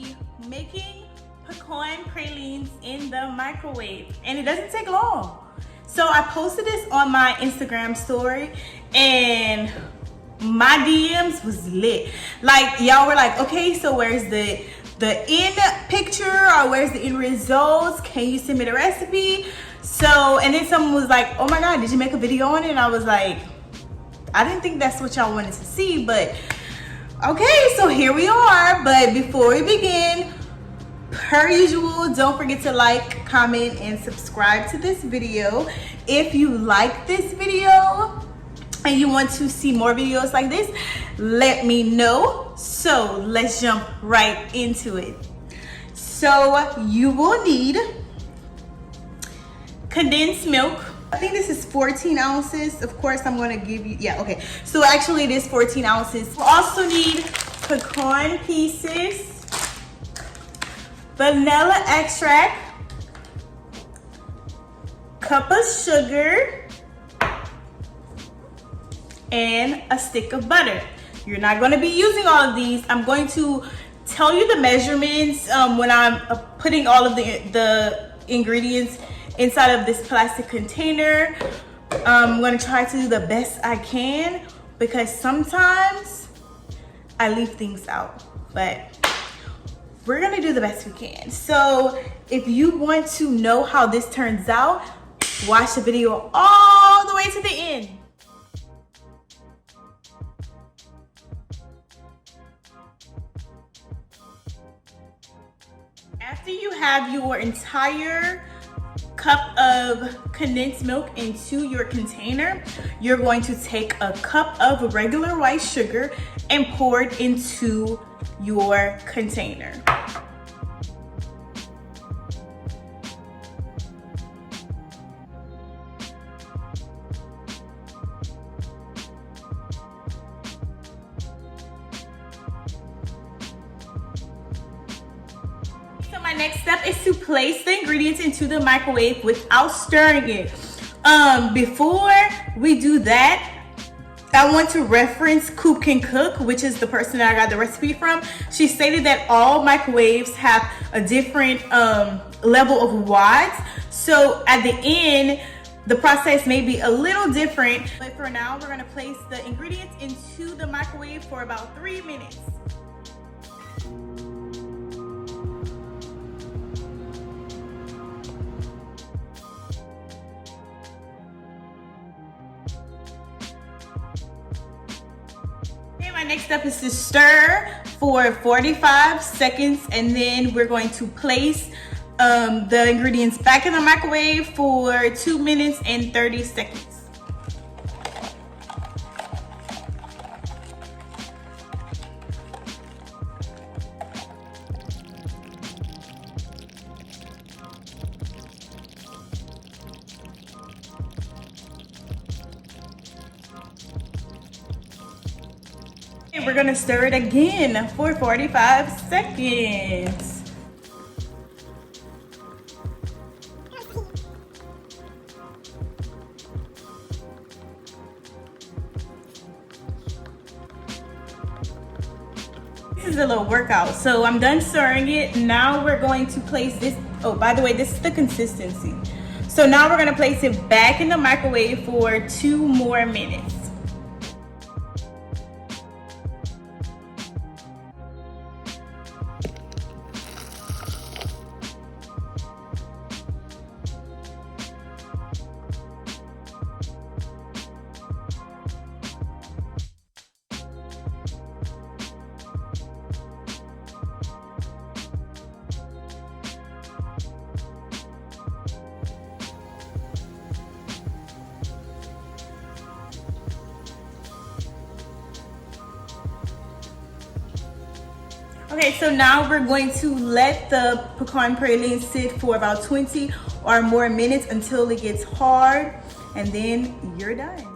be making pecan pralines in the microwave, and it doesn't take long. So I posted this on my Instagram story, and my DMs was lit. Like, y'all were like, okay, so where's the end picture, or where's the end results? Can you send me the recipe? So, and then someone was like, oh my God, did you make a video on it? And I was like, I didn't think that's what y'all wanted to see, but okay, so here we are. But before we begin, per usual, don't forget to like, comment, and subscribe to this video. If you like this video and you want to see more videos like this, let me know. So let's jump right into it. So you will need condensed milk. I think this is 14 ounces. Of course, I'm gonna give you, yeah, okay. So actually it is 14 ounces. We'll also need pecan pieces, vanilla extract, cup of sugar, and a stick of butter. You're not gonna be using all of these. I'm going to tell you the measurements when I'm putting all of the ingredients inside of this plastic container. I'm gonna try to do the best I can, because sometimes I leave things out, but we're gonna do the best we can. So if you want to know how this turns out, watch the video all the way to the end. After you have your entire cup of condensed milk into your container, you're going to take a cup of regular white sugar and pour it into your container. My next step is to place the ingredients into the microwave without stirring it. Before we do that, I want to reference Coop Can Cook, which is the person that I got the recipe from. She stated that all microwaves have a different level of watts. So at the end, the process may be a little different. But for now, we're gonna place the ingredients into the microwave for about 3 minutes. My next step is to stir for 45 seconds, and then we're going to place the ingredients back in the microwave for 2 minutes and 30 seconds. We're gonna stir it again for 45 seconds. This is a little workout. So I'm done stirring it. Now we're going to place this. Oh, by the way, this is the consistency. So now we're gonna place it back in the microwave for 2 more minutes. Okay, so now we're going to let the pecan praline sit for about 20 or more minutes until it gets hard, and then you're done.